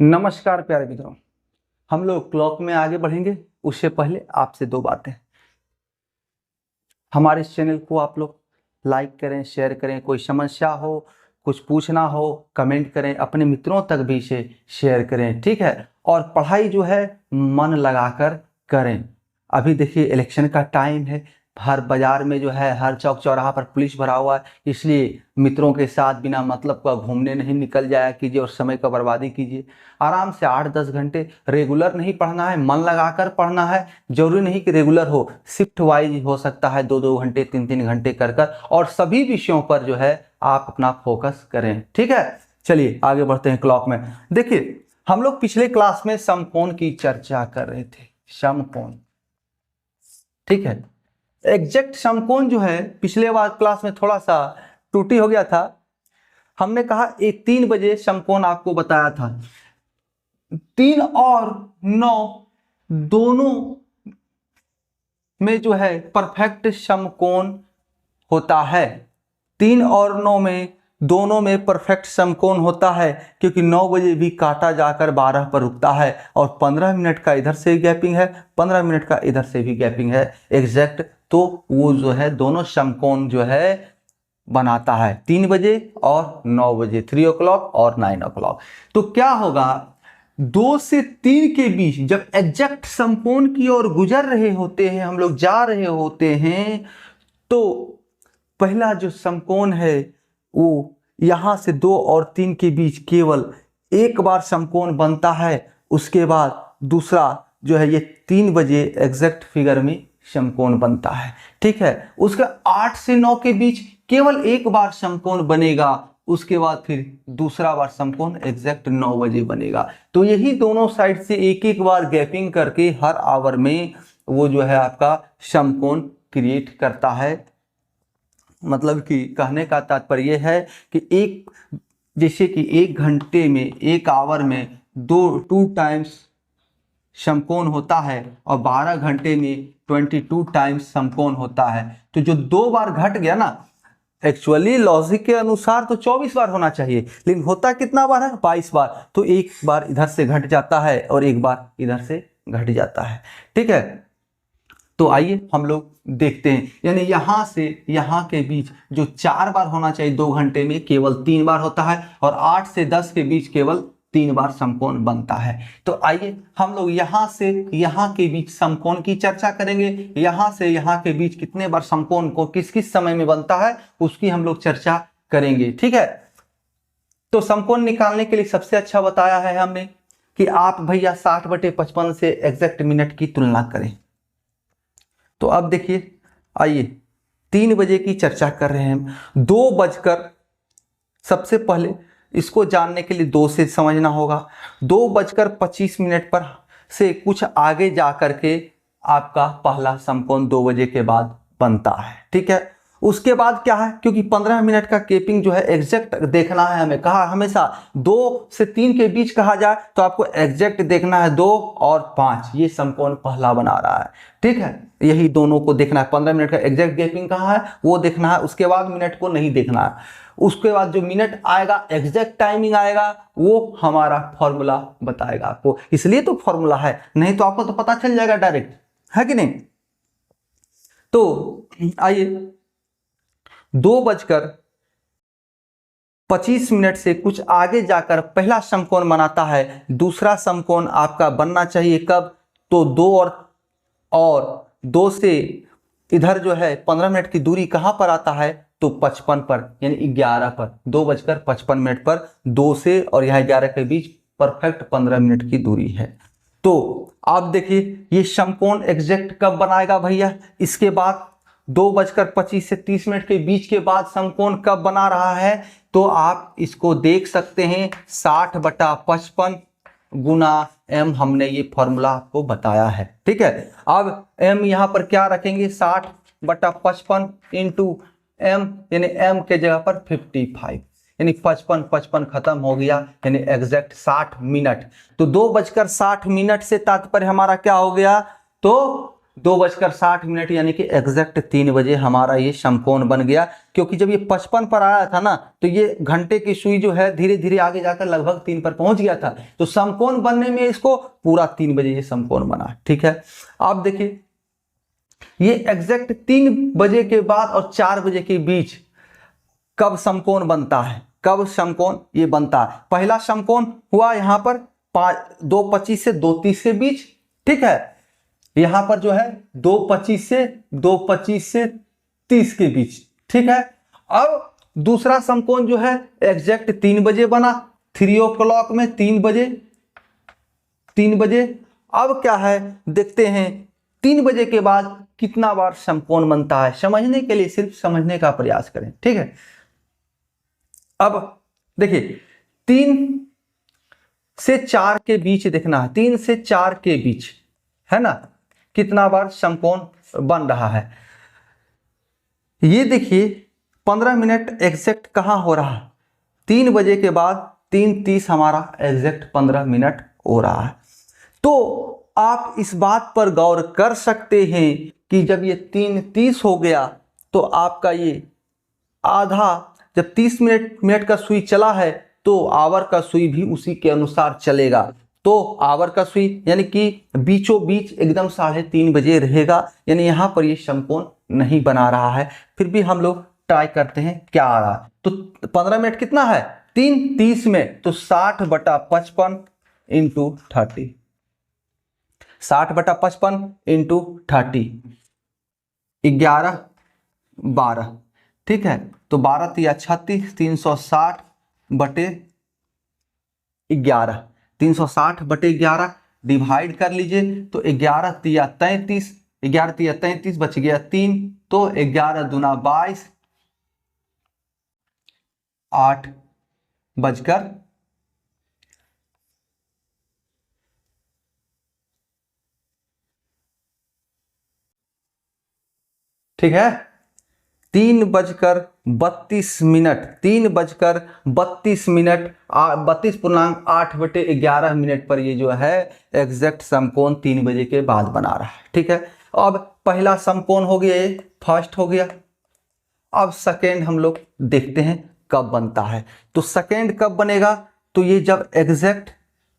नमस्कार प्यारे मित्रों। हम लोग क्लॉक में आगे बढ़ेंगे उससे पहले आपसे दो बातें। हमारे इस चैनल को आप लोग लाइक करें, शेयर करें। कोई समस्या हो, कुछ पूछना हो, कमेंट करें। अपने मित्रों तक भी इसे शेयर करें, ठीक है। और पढ़ाई जो है मन लगाकर करें। अभी देखिए इलेक्शन का टाइम है, हर बाजार में जो है, हर चौक चौराहा पर पुलिस भरा हुआ है। इसलिए मित्रों के साथ बिना मतलब का घूमने नहीं निकल जाया कीजिए और समय का बर्बादी कीजिए। आराम से 8-10 घंटे रेगुलर नहीं पढ़ना है, मन लगाकर पढ़ना है। जरूरी नहीं कि रेगुलर हो, शिफ्ट वाइज हो सकता है, 2-2 घंटे 3-3 घंटे कर और सभी विषयों पर जो है आप अपना फोकस करें, ठीक है। चलिए आगे बढ़ते हैं क्लॉक में। देखिए हम लोग पिछले क्लास में समकोण की चर्चा कर रहे थे। समकोण, ठीक है। एग्जैक्ट समकोण जो है पिछले बार क्लास में थोड़ा सा त्रुटि हो गया था। हमने कहा 3 बजे समकोण आपको बताया था। 3 और 9 दोनों में जो है परफेक्ट समकोण होता है। 3 और 9 में दोनों में परफेक्ट समकोण होता है, क्योंकि 9 बजे भी काटा जाकर 12 पर रुकता है और 15 मिनट का इधर से गैपिंग है, 15 मिनट का इधर से भी गैपिंग है एग्जैक्ट। तो वो जो है दोनों समकोण जो है बनाता है 3 बजे और 9 बजे, 3 o'clock और 9 o'clock। तो क्या होगा, 2 से 3 के बीच जब एग्जैक्ट समकोण की ओर गुजर रहे होते हैं, हम लोग जा रहे होते हैं, तो पहला जो समकोण है वो यहां से 2 और 3 के बीच केवल एक बार समकोण बनता है। उसके बाद दूसरा जो है ये 3 बजे एग्जैक्ट फिगर में समकोण बनता है, ठीक है। उसके 8 से 9 के बीच केवल एक बार समकोण बनेगा। उसके बाद फिर दूसरा बार समकोण एग्जैक्ट 9 बजे बनेगा। तो यही दोनों साइड से एक एक बार गैपिंग करके हर आवर में वो जो है आपका समकोण क्रिएट करता है। मतलब कि कहने का तात्पर्य है कि एक, जैसे कि 1 घंटे में, 1 आवर में 2 टाइम्स समकोण होता है और 12 घंटे में 22 टाइम्स समकोण होता है। तो जो 2 बार घट गया ना, एक्चुअली लॉजिक के अनुसार तो 24 बार होना चाहिए, लेकिन होता कितना बार है, 22 बार। तो एक बार इधर से घट जाता है और एक बार इधर से घट जाता है, ठीक है। तो आइए हम लोग देखते हैं, यानी यहां से यहां के बीच जो 4 बार होना चाहिए 2 घंटे में, केवल 3 बार होता है और 8 से 10 के बीच केवल 3 बार समकोण बनता है। तो आइए हम लोग यहां से यहां के बीच समकोण की चर्चा करेंगे। यहां से यहां के बीच कितने बार समकोण को किस किस समय में बनता है उसकी हम लोग चर्चा करेंगे, ठीक है। तो समकोण निकालने के लिए सबसे अच्छा बताया है हमने कि आप भैया 60/55 से एग्जैक्ट मिनट की तुलना करें। तो अब देखिए, आइए 3 बजे की चर्चा कर रहे हैं। 2 बजकर, सबसे पहले इसको जानने के लिए 2 से समझना होगा। 2:25 पर से कुछ आगे जा करके आपका पहला समकोण 2 बजे के बाद बनता है, ठीक है। उसके बाद क्या है, क्योंकि 15 मिनट का केपिंग जो है एग्जैक्ट देखना है हमें। कहा हमेशा 2 से 3 के बीच कहा जाए तो आपको एग्जैक्ट देखना है। 2 और 5 ये समकोण पहला बना रहा है, ठीक है। यही दोनों को देखना है। 15 मिनट का एग्जैक्ट गैपिंग कहाँ है वो देखना है। उसके बाद मिनट को नहीं देखना है। उसके बाद जो मिनट आएगा, एग्जैक्ट टाइमिंग आएगा, वो हमारा फॉर्मूला बताएगा आपको। इसलिए तो फॉर्मूला है, नहीं तो आपको तो पता चल जाएगा डायरेक्ट, है कि नहीं। तो आइए 2:25 से कुछ आगे जाकर पहला समकोण बनाता है। दूसरा समकोण आपका बनना चाहिए कब, तो 2 से इधर जो है 15 मिनट की दूरी कहां पर आता है, तो 55 पर, यानी 11 पर। 2:55 पर 2 से और यहां 11 के बीच परफेक्ट 15 मिनट की दूरी है। तो आप देखिए ये समकोण एग्जैक्ट कब बनाएगा भैया, इसके बाद 2:25 से 30 मिनट के बीच के बाद समकोण कब बना रहा है, तो आप इसको देख सकते हैं 60/55 गुना m। हमने ये फॉर्मूला आपको बताया है, ठीक है। अब m यहां पर क्या रखेंगे, 60/55 इंटू m, यानी m के जगह पर 55, यानी 55 खत्म हो गया, यानी एग्जैक्ट 60 मिनट। तो 2:60 से तात्पर्य हमारा क्या हो गया, तो 2:60 यानी कि एग्जैक्ट 3 बजे हमारा ये समकोण बन गया। क्योंकि जब ये 55 पर आया था ना, तो ये घंटे की सुई जो है धीरे धीरे आगे जाकर लगभग 3 पर पहुंच गया था, तो समकोण बनने में इसको पूरा 3 बजे ये समकोण बना। ठीक है, आप देखिए ये एग्जैक्ट 3 बजे के बाद और 4 बजे के बीच कब समकोण बनता है, कब समकोण ये बनता है। पहला समकोण हुआ यहां पर 2:25 से 2:30 के बीच। ठीक है, यहां पर जो है 2:25 से 30 के बीच। ठीक है, अब दूसरा समकोण जो है एग्जैक्ट 3 बजे बना, 3 o'clock में 3 बजे। अब क्या है देखते हैं 3 बजे के बाद कितना बार समकोण बनता है। समझने के लिए सिर्फ समझने का प्रयास करें। ठीक है, अब देखिए 3 से 4 के बीच देखना है, 3 से 4 के बीच है ना, कितना बार समकोण बन रहा है। ये देखिए 15 मिनट एग्जैक्ट कहां हो रहा है, 3 बजे के बाद 3:30 हमारा एग्जैक्ट 15 मिनट हो रहा है। तो आप इस बात पर गौर कर सकते हैं कि जब ये 3:30 हो गया तो आपका ये आधा, जब 30 मिनट का सुई चला है तो आवर का सुई भी उसी के अनुसार चलेगा। तो आवर का सुई यानी कि बीचों बीच एकदम 3:30 बजे रहेगा, यानी यहां पर ये समकोण नहीं बना रहा है। फिर भी हम लोग ट्राई करते हैं क्या आ रहा है। तो 15 मिनट कितना है 3:30 में, तो 60/55 इंटू 30, 60/55 इंटू 30, 11/12। ठीक है, तो 12 तिया 36, 360/11, 360/11 डिवाइड कर लीजिए। तो 11 तिया 33, 11 तिया 33 बच गया 3, तो 11 दूना 22, 8 बजकर ठीक है 3:32, 3:32, 32.8/11 पर ये जो है एग्जैक्ट समकोण 3 बजे के बाद बना रहा है। ठीक है, अब पहला समकोण हो गया, ये फर्स्ट हो गया। अब सेकेंड हम लोग देखते हैं कब बनता है। तो सेकेंड कब बनेगा, तो ये जब एग्जैक्ट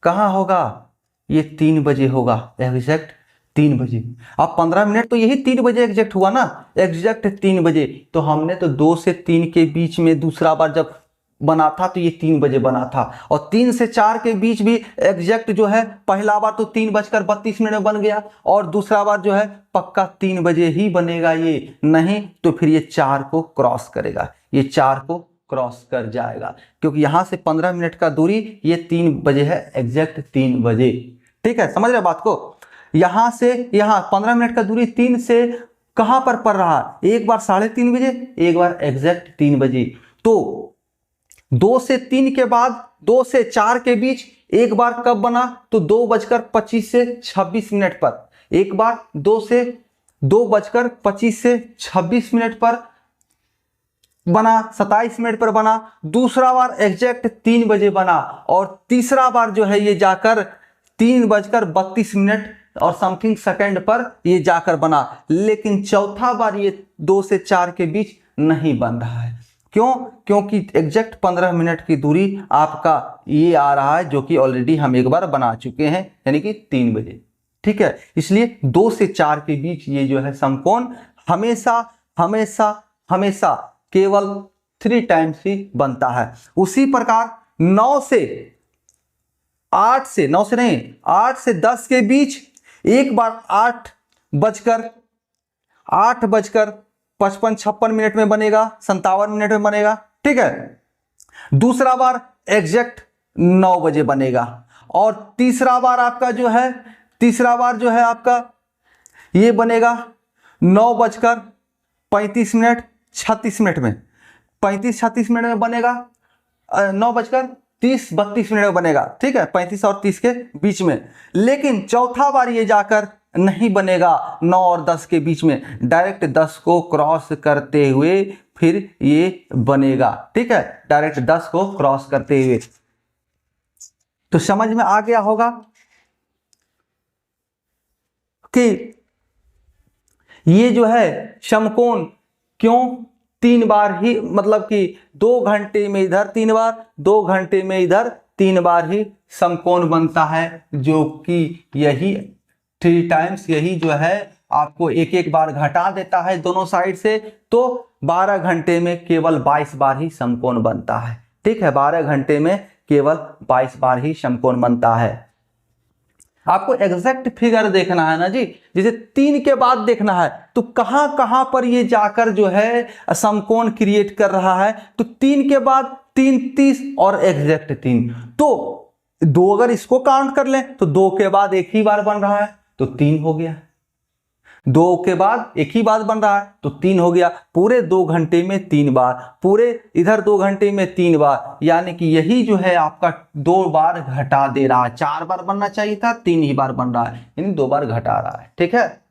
कहां होगा, ये 3 बजे होगा, एग्जैक्ट 3 बजे। अब 15 मिनट तो यही 3 बजे एग्जैक्ट हुआ ना, एग्जैक्ट 3 बजे। तो हमने तो 2 से 3 के बीच में दूसरा बार जब बना था तो ये 3 बजे बना था, और 3 से 4 के बीच भी एग्जैक्ट जो है पहला बार तो 3:32 में बन गया, और दूसरा बार जो है पक्का 3 बजे ही बनेगा। ये नहीं तो फिर ये 4 को क्रॉस करेगा, ये 4 को क्रॉस कर जाएगा, क्योंकि यहां से 15 मिनट का दूरी ये 3 बजे है, एग्जैक्ट 3 बजे। ठीक है, समझ रहे बात को। यहां से यहां 15 मिनट का दूरी 3 से कहां पर पड़ रहा है, एक बार 3:30 बजे, एक बार एग्जैक्ट 3 बजे। तो 2 से 3 के बाद 2 से 4 के बीच एक बार कब बना, तो 2:25 से 26 पर, एक बार 2:25 से 26 पर बना, 27 मिनट पर बना। दूसरा बार एग्जैक्ट 3 बजे बना, और तीसरा बार जो है ये जाकर 3:32 और समथिंग सेकंड पर ये जाकर बना। लेकिन चौथा बार ये 2 से 4 के बीच नहीं बन रहा है। क्यों, क्योंकि एग्जैक्ट 15 मिनट की दूरी आपका ये आ रहा है, जो कि ऑलरेडी हम एक बार बना चुके हैं, यानी कि 3 बजे। ठीक है, इसलिए 2 से 4 के बीच ये जो है समकोण हमेशा हमेशा हमेशा केवल 3 टाइम्स ही बनता है। उसी प्रकार 8 से 10 के बीच एक बार 8:55 में बनेगा, 57 मिनट में बनेगा। ठीक है, दूसरा बार एग्जैक्ट 9 बजे बनेगा, और तीसरा बार जो है आपका ये बनेगा 9:35 36 मिनट में, 35-36 मिनट में बनेगा, 9:30-32 में बनेगा। ठीक है, 35 और 30 के बीच में। लेकिन चौथा बार ये जाकर नहीं बनेगा 9 और 10 के बीच में, डायरेक्ट 10 को क्रॉस करते हुए फिर ये बनेगा। ठीक है, डायरेक्ट 10 को क्रॉस करते हुए। तो समझ में आ गया होगा कि ये जो है समकोण क्यों 3 बार ही, मतलब कि 2 घंटे में इधर 3 बार, 2 घंटे में इधर 3 बार ही समकोण बनता है, जो कि यही 3 टाइम्स यही जो है आपको एक एक बार घटा देता है दोनों साइड से, तो 12 घंटे में केवल 22 बार ही समकोण बनता है। ठीक है, 12 घंटे में केवल 22 बार ही समकोण बनता है। आपको एग्जैक्ट फिगर देखना है ना जी, जैसे 3 के बाद देखना है तो कहां कहां पर ये जाकर जो है समकोण क्रिएट कर रहा है, तो 3 के बाद 3 30 और एग्जैक्ट 3, तो 2 अगर इसको काउंट कर लें तो 2 के बाद एक ही बार बन रहा है तो 3 हो गया, 2 के बाद एक ही बार बन रहा है तो 3 हो गया, पूरे 2 घंटे में 3 बार, पूरे इधर 2 घंटे में 3 बार, यानी कि यही जो है आपका 2 बार घटा दे रहा है। 4 बार बनना चाहिए था, 3 ही बार बन रहा है, यानी 2 बार घटा रहा है। ठीक है,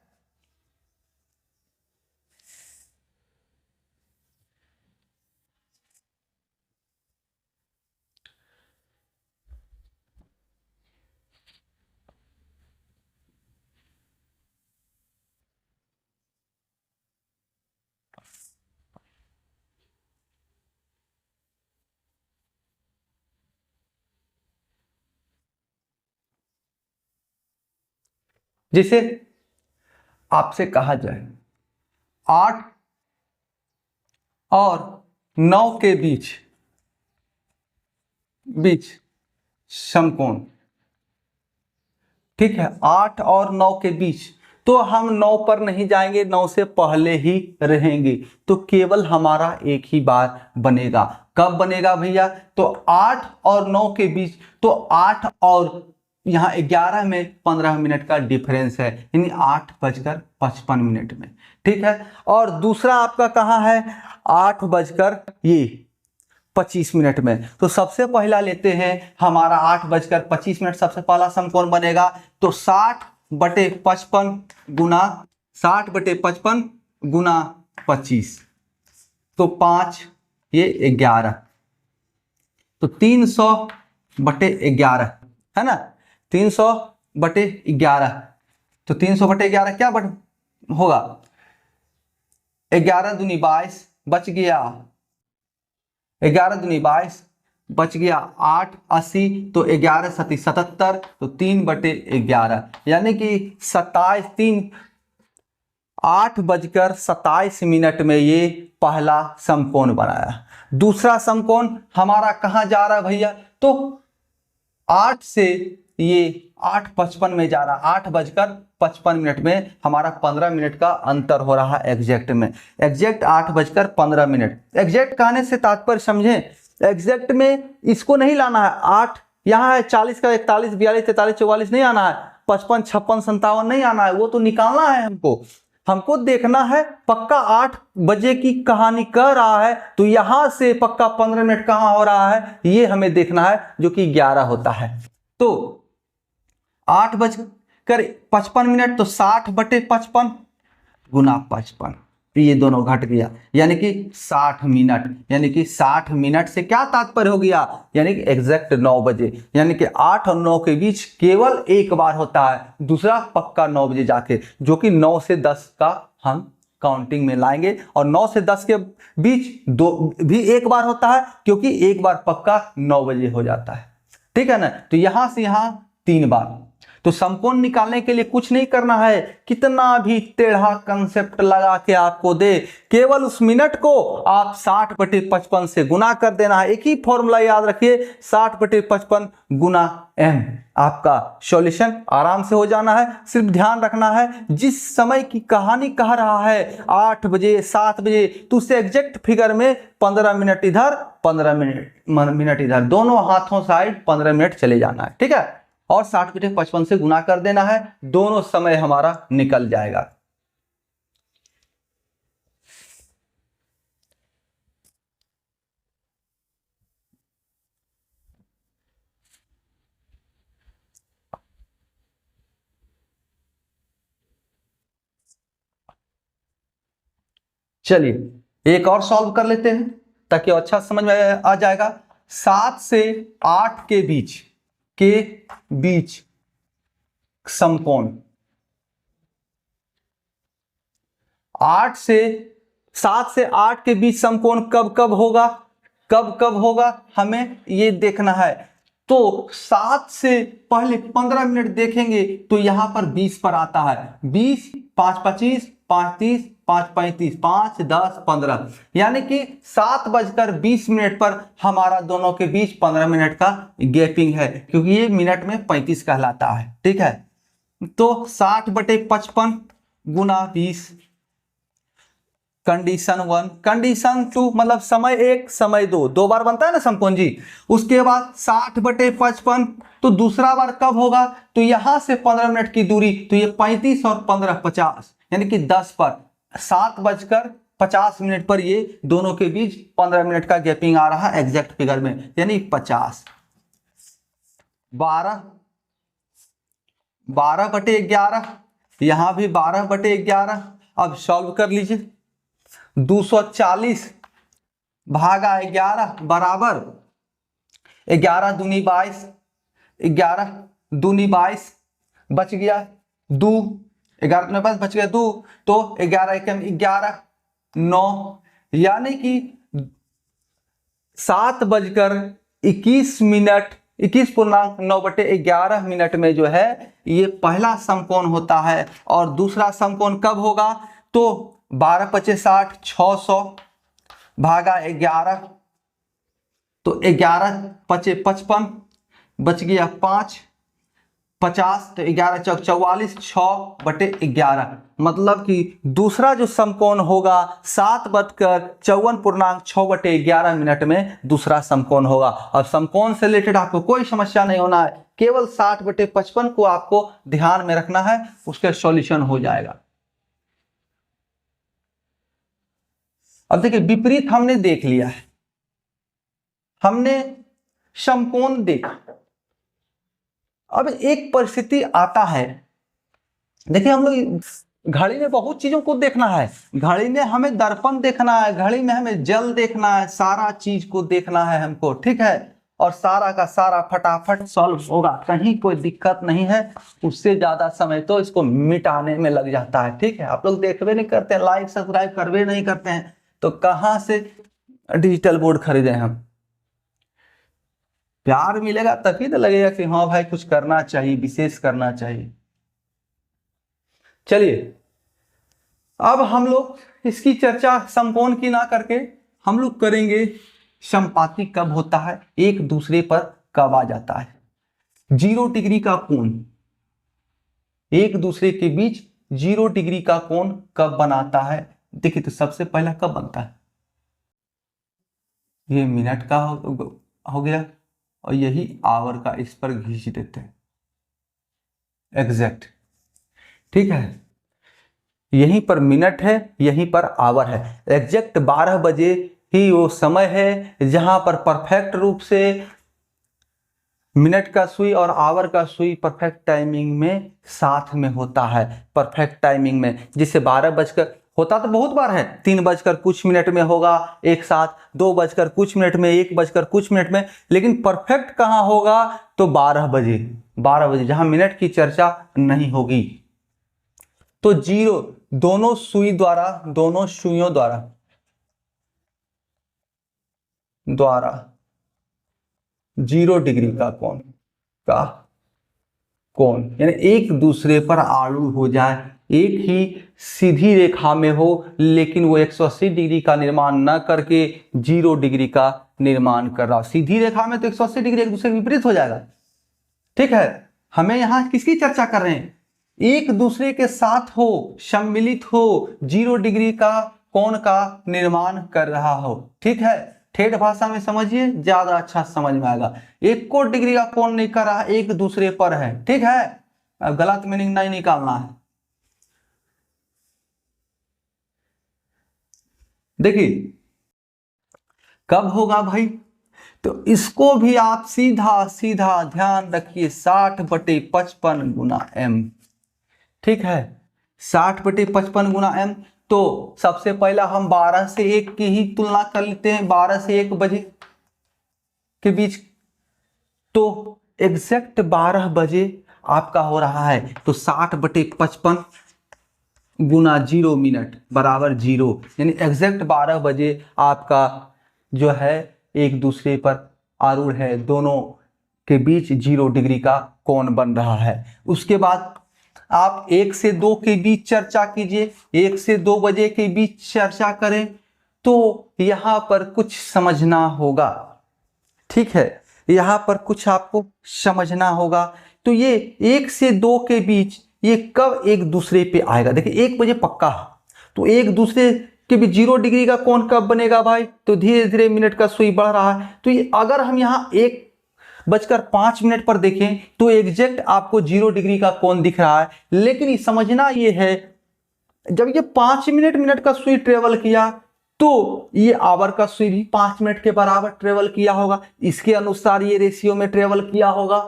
जैसे आपसे कहा जाए 8 और 9 के बीच बीच समकोण, ठीक है, 8 और 9 के बीच, तो हम 9 पर नहीं जाएंगे, 9 से पहले ही रहेंगे, तो केवल हमारा एक ही बार बनेगा। कब बनेगा भैया, तो 8 और 9 के बीच, तो 8 और यहाँ 11 में 15 मिनट का डिफरेंस है, यानी 8:55 में। ठीक है, और दूसरा आपका कहाँ है, 8:25 में। तो सबसे पहला लेते हैं, हमारा 8:25 सबसे पहला समकोण बनेगा, तो 60/55 गुना 60/55 गुना 25, तो 5 ये 11, तो 300/11 है ना, 300/11, तो 300/11 क्या होगा, 11 दूनी 22 बच गया, 11 दूनी 22 बच गया 8 80, तो 11 सती 77, तो 3/11, यानी कि 8:27 में ये पहला समकोण बनाया। दूसरा समकोण हमारा कहाँ जा रहा है भैया, तो 8 से ये 8:55 में जा रहा, 8:55 में, हमारा 15 मिनट का अंतर हो रहा है एग्जैक्ट में, एग्जैक्ट 8:15। एग्जैक्ट कहने से तात्पर्य समझें, एग्जैक्ट में इसको नहीं लाना है, 8 यहाँ है, 40 का 41 42 43 44 नहीं आना है, 55 56 57 नहीं आना है, वो तो निकालना है हमको देखना है पक्का 8 बजे की कहानी कह रहा है, तो यहां से पक्का 15 मिनट कहां हो रहा है, ये हमें देखना है, जो कि 11 होता है। तो 8:55, तो 60/55 गुना 55, ये दोनों घट गया, यानी कि 60 मिनट, यानी कि 60 मिनट से क्या तात्पर्य हो गया, यानी कि एग्जैक्ट 9 बजे, यानी कि 8 और 9 के बीच केवल एक बार होता है, दूसरा पक्का 9 बजे जाके, जो कि 9 से 10 का हम काउंटिंग में लाएंगे, और 9 से 10 के बीच दो भी एक बार होता है, क्योंकि एक बार पक्का 9 बजे हो जाता है। ठीक है ना, तो यहां से यहां 3 बार। तो समकोण निकालने के लिए कुछ नहीं करना है, कितना भी टेढ़ा कंसेप्ट लगा के आपको दे, केवल उस मिनट को आप 60/55 से गुना कर देना है। एक ही फॉर्मूला याद रखिए, 60/55 गुना m, आपका सॉल्यूशन आराम से हो जाना है। सिर्फ ध्यान रखना है, जिस समय की कहानी कह रहा है 8 बजे 7 बजे, तो उससे एग्जैक्ट फिगर में 15 मिनट इधर 15 मिनट इधर, दोनों हाथों साइड 15 मिनट चले जाना है। ठीक है, और 60/55 से गुना कर देना है, दोनों समय हमारा निकल जाएगा। चलिए एक और सॉल्व कर लेते हैं, ताकि अच्छा समझ में आ जाएगा। 7 से 8 के बीच समकोण, 8 से 7 से 8 के बीच समकोण कब कब होगा, कब कब होगा हमें ये देखना है। तो 7 से पहले 15 मिनट देखेंगे तो यहां पर 20 पर आता है, 20, 5 25, 5 30, 5 35, 5 10 15, यानी कि 7:20 पर हमारा दोनों के बीच 15 मिनट का गैपिंग है, क्योंकि ये मिनट में 35 कहलाता है। ठीक है, तो 60/55 गुना 20, कंडीशन 1। कंडीशन 2 मतलब समय 1 समय 2, 2 बार बनता है ना समकोण जी। उसके बाद 60/55, तो दूसरा बार कब होगा, तो यहां से 15 मिनट की दूरी, तो ये 35 और 15 50, यानी कि 10 पर 7:50 पर ये दोनों के बीच 15 मिनट का गैपिंग आ रहा है एग्जैक्ट फिगर में, यानी 50। 12/11, यहां भी 12/11। अब सॉल्व कर लीजिए। 240 भागा 11 बराबर 11 दूनी 22, 11 दूनी 22, बच गया 2, 11 दूनी 22 बच गया 2, तो 11 एकम 11, 9, यानी कि 7:21, 21.9/11 मिनट में जो है ये पहला समकोण होता है। और दूसरा समकोण कब होगा, तो 12 × 60 600 भागा 11, तो 11 × 55 बच गया 5, 50, तो 11 × 44, 6/11, मतलब कि दूसरा जो समकोण होगा 7:54.6/11 मिनट में दूसरा समकोण होगा। और समकोण से रिलेटेड आपको कोई समस्या नहीं होना है, केवल 60/55 को आपको ध्यान में रखना है, उसके सॉल्यूशन हो जाएगा। अब देखिए विपरीत हमने देख लिया है, हमने समकोण देखा। अब एक परिस्थिति आता है, देखिए हम लोग घड़ी में बहुत चीजों को देखना है, घड़ी में हमें दर्पण देखना है, घड़ी में हमें जल देखना है, सारा चीज को देखना है हमको। ठीक है, और सारा का सारा फटाफट सॉल्व होगा, कहीं कोई दिक्कत नहीं है। उससे ज्यादा समय तो इसको मिटाने में लग जाता है। ठीक है, आप लोग देखबे नहीं करते हैं, लाइक सब्सक्राइब करबे नहीं करते हैं, तो कहां से डिजिटल बोर्ड खरीदे हम। प्यार मिलेगा तभी तो लगेगा कि हाँ भाई कुछ करना चाहिए, विशेष करना चाहिए। चलिए अब हम लोग इसकी चर्चा समकोण की ना करके हम लोग करेंगे समपाती कब होता है, एक दूसरे पर कब आ जाता है। 0 डिग्री का कोण एक दूसरे के बीच 0 डिग्री का कोण कब बनाता है। देखिए तो सबसे पहला कब बनता है, ये मिनट का हो गया, और यही आवर का इस पर खींच देते हैं एग्जैक्ट। ठीक है, यहीं पर मिनट है, यहीं पर आवर है। एग्जैक्ट 12 बजे ही वो समय है जहां पर परफेक्ट रूप से मिनट का सुई और आवर का सुई परफेक्ट टाइमिंग में साथ में होता है। परफेक्ट टाइमिंग में जिसे 12 बजकर होता तो बहुत बार है, 3 बजकर कुछ मिनट में होगा एक साथ, 2 बजकर कुछ मिनट में, 1 बजकर कुछ मिनट में, लेकिन परफेक्ट कहां होगा, तो 12 बजे। 12 बजे जहां मिनट की चर्चा नहीं होगी। तो 0 दोनों सुइयों द्वारा 0 डिग्री का कोण यानी एक दूसरे पर आड़ू हो जाए, एक ही सीधी रेखा में हो, लेकिन वो 180 डिग्री का निर्माण न करके 0 डिग्री का निर्माण कर रहा हो। सीधी रेखा में तो 180 डिग्री एक दूसरे के विपरीत हो जाएगा। ठीक है, हमें यहां किसकी चर्चा कर रहे हैं, एक दूसरे के साथ हो, सम्मिलित हो, 0 डिग्री का कोण का निर्माण कर रहा हो। ठीक है, ठेठ भाषा में समझिए, ज्यादा अच्छा समझ में आएगा। एक को डिग्री का कोण नहीं कर रहा, एक दूसरे पर है। ठीक है, अब गलत मीनिंग नहीं निकालना है। देखिए कब होगा भाई, तो इसको भी आप सीधा सीधा ध्यान रखिए, 60/55 गुना m। ठीक है, 60/55 गुना m। तो सबसे पहला हम 12 से 1 की ही तुलना कर लेते हैं, 12 से 1 बजे के बीच, तो एग्जैक्ट 12 बजे आपका हो रहा है, तो 60/55 गुना 0 मिनट बराबर 0, यानी एग्जैक्ट 12 बजे आपका जो है एक दूसरे पर आरूढ़ है, दोनों के बीच 0 डिग्री का कोण बन रहा है। उसके बाद आप 1 से 2 के बीच चर्चा कीजिए, 1 से 2 बजे के बीच चर्चा करें तो यहाँ पर कुछ समझना होगा, ठीक है, यहाँ पर कुछ आपको समझना होगा। तो ये 1 से 2 के बीच ये कब एक दूसरे पे आएगा, देखिए 1 बजे पक्का है, तो एक दूसरे के भी 0 डिग्री का कोण कब बनेगा भाई, तो धीरे धीरे मिनट का सुई बढ़ रहा है। तो ये अगर हम यहाँ 1:05 पर देखें तो एग्जैक्ट आपको 0 डिग्री का कोण दिख रहा है। लेकिन समझना ये है, जब ये 5 मिनट का सुई ट्रेवल किया तो ये आवर का सुई भी 5 मिनट के बराबर ट्रेवल किया होगा, इसके अनुसार ये रेशियो में ट्रेवल किया होगा,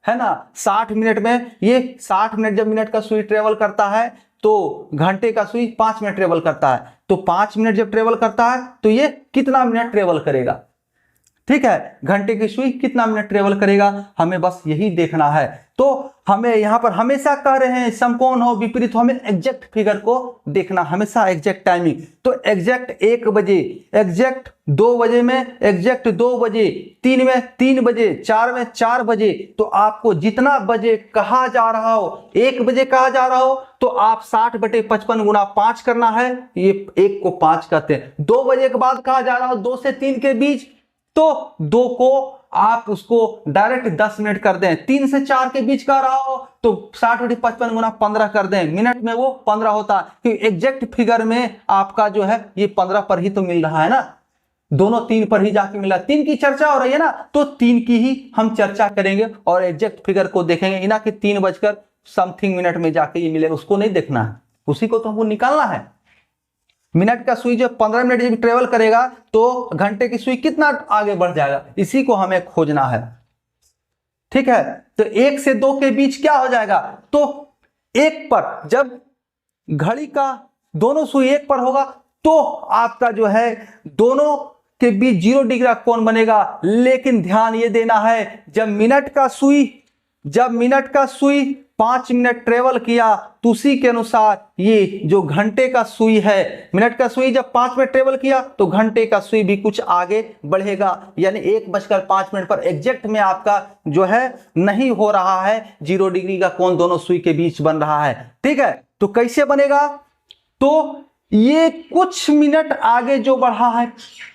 है ना। 60 मिनट में ये 60 मिनट जब मिनट का सुई ट्रेवल करता है तो घंटे का सुई 5 मिनट ट्रेवल करता है, तो 5 मिनट जब ट्रेवल करता है तो ये कितना मिनट ट्रेवल करेगा, ठीक है, घंटे की सुई कितना मिनट ट्रेवल करेगा, हमें बस यही देखना है। तो हमें यहाँ पर हमेशा कह रहे हैं समकोण हो विपरीत हो, हमें एग्जैक्ट फिगर को देखना, हमेशा एग्जैक्ट टाइमिंग। तो एग्जैक्ट 1 बजे, एग्जैक्ट 2 बजे में, एग्जैक्ट 2 बजे, 3 में 3 बजे, 4 में 4 बजे, तो आपको जितना बजे कहा जा रहा हो, 1 बजे कहा जा रहा हो तो आप 60/55 गुना 5 करना है, ये 1 को 5 कहते हैं। 2 बजे के बाद कहा जा रहा हो 2 से 3 के बीच, तो 2 को आप उसको डायरेक्ट 10 मिनट कर दें। 3 से 4 के बीच का रहा हो तो 60/55 गुना 15 कर दें, मिनट में वो 15 होता है, क्योंकि एग्जैक्ट फिगर में आपका जो है ये 15 पर ही तो मिल रहा है ना, दोनों 3 पर ही जाके मिला, 3 की चर्चा हो रही है ना, तो 3 की ही हम चर्चा करेंगे और एग्जैक्ट फिगर को देखेंगे, इना कि 3 बजकर समथिंग मिनट में जाके ये मिलेगा, उसको नहीं देखना है, उसी को तो हमको निकालना है। मिनट का सुई जब 15 मिनट जब ट्रेवल करेगा तो घंटे की सुई कितना आगे बढ़ जाएगा, इसी को हमें खोजना है, ठीक है। तो 1 से 2 के बीच क्या हो जाएगा, तो 1 पर जब घड़ी का दोनों सुई 1 पर होगा तो आपका जो है दोनों के बीच 0 डिग्री का कोण बनेगा। लेकिन ध्यान ये देना है, जब मिनट का सुई 5 मिनट ट्रेवल किया तो उसी के अनुसार ये जो घंटे का सुई है, मिनट का सुई जब 5 मिनट ट्रेवल किया तो घंटे का सुई भी कुछ आगे बढ़ेगा, यानी 1:05 पर एग्जैक्ट में आपका जो है नहीं हो रहा है, 0 डिग्री का कोण दोनों सुई के बीच बन रहा है, ठीक है। तो कैसे बनेगा, तो ये कुछ मिनट आगे जो बढ़ा है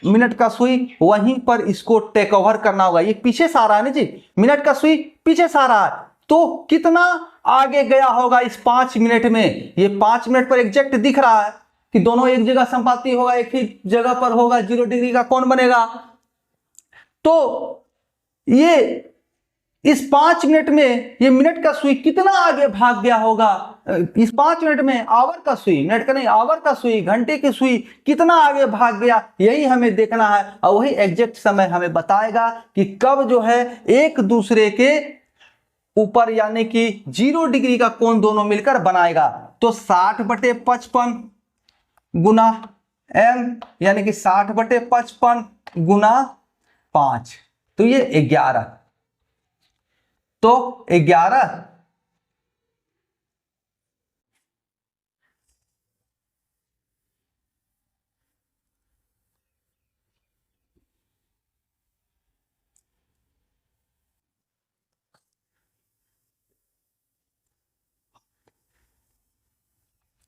मिनट का सुई, वहीं पर इसको टेक ओवर करना होगा। ये पीछे से आ रहा है ना जी, मिनट का सुई पीछे से आ रहा है, तो कितना आगे गया होगा इस 5 मिनट में, ये 5 मिनट पर एग्जैक्ट दिख रहा है कि दोनों एक जगह संपाती होगा, एक ही जगह पर होगा, 0 डिग्री का कोण बनेगा। तो ये इस 5 मिनट में ये मिनट का सुई कितना आगे भाग गया होगा, इस 5 मिनट में आवर का सुई, मिनट का नहीं आवर का सुई, घंटे की सुई कितना आगे भाग गया, यही हमें देखना है। और वही एग्जैक्ट समय हमें बताएगा कि कब जो है एक दूसरे के ऊपर यानी कि 0 डिग्री का कोण दोनों मिलकर बनाएगा। तो 60/55 गुना m यानी कि 60/55 गुना 5, तो ये 11, तो 11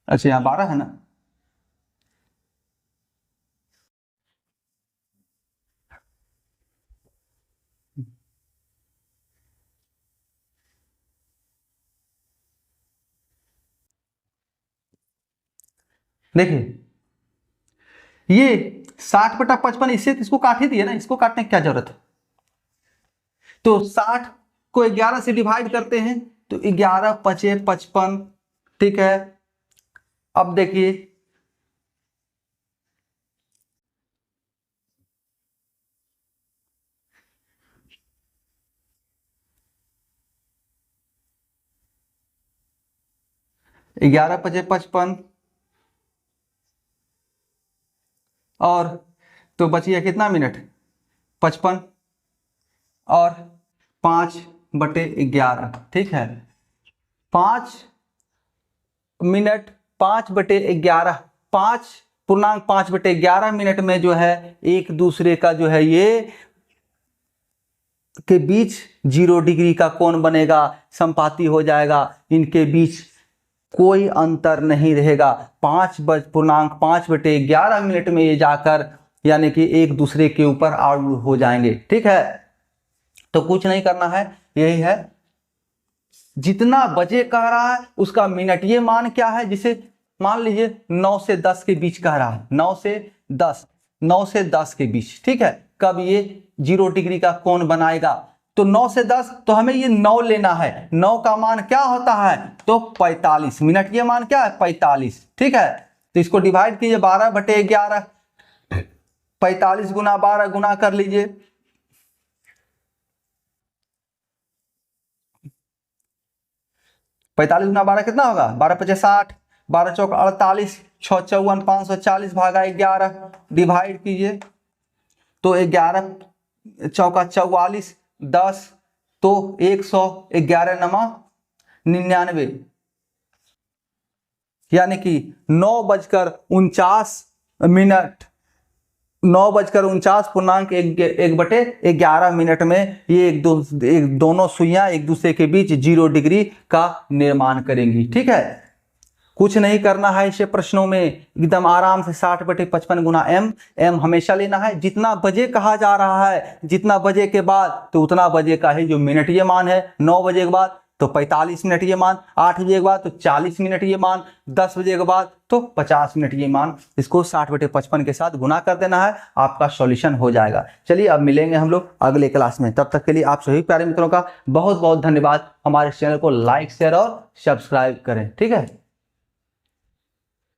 अच्छा यहाँ 12 है ना, देखिए ये 60/55 इससे इसको काट ही दिए ना, इसको काटने की क्या जरूरत है। तो 60 को 11 से डिवाइड करते हैं तो 11×5=55, ठीक है। अब देखिए 11×5=55 और तो बचिए कितना मिनट 55 और 5/11, ठीक है। 5 मिनट 5/11 5.5/11 मिनट में जो है एक दूसरे का जो है ये के बीच 0 डिग्री का कोण बनेगा, संपाती हो जाएगा, इनके बीच कोई अंतर नहीं रहेगा। 5.5/11 मिनट में ये जाकर यानी कि एक दूसरे के ऊपर आरूढ़ हो जाएंगे। ठीक है, तो कुछ नहीं करना है, यही है जितना बजे कह रहा है उसका मिनट ये मान क्या है, जिसे मान लीजिए 9 से 10 के बीच कह रहा है, 9 से 10 के बीच। ठीक है, कब ये 0 डिग्री का कोण बनाएगा, तो 9 से 10, तो हमें ये 9 लेना है। 9 का मान क्या होता है, तो 45 मिनट, ये मान क्या है 45। ठीक है, तो इसको डिवाइड कीजिए 12/11, 45 गुना 12 गुना कर लीजिए, 45 गुना 12 कितना होगा, 12×5 = 60, 12×4 = 48, 6 × 54 540 भागा 11 डिवाइड कीजिए, तो 11 × 4 = 44, 10 तो 100, 11×9 = 99, यानी कि 9:49 9:49.1/11 मिनट में ये दोनों सुइयां एक दूसरे के बीच 0 डिग्री का निर्माण करेंगी। ठीक है, कुछ नहीं करना है इसे प्रश्नों में, एकदम आराम से 60/55 गुना m हमेशा लेना है। जितना बजे कहा जा रहा है, जितना बजे के बाद तो उतना बजे का ही जो मिनट ये मान है। 9 बजे के बाद तो 45 मिनट ये मान, 8 बजे के बाद तो 40 मिनट ये मान, 10 बजे के बाद तो 50 मिनट ये मान। इसको 60/55 के साथ गुना कर देना है, आपका सॉल्यूशन हो जाएगा। चलिए अब मिलेंगे हम लोग अगले क्लास में, तब तक के लिए आप सभी प्यारे मित्रों का बहुत बहुत धन्यवाद। हमारे चैनल को लाइक शेयर और सब्सक्राइब करें। ठीक है।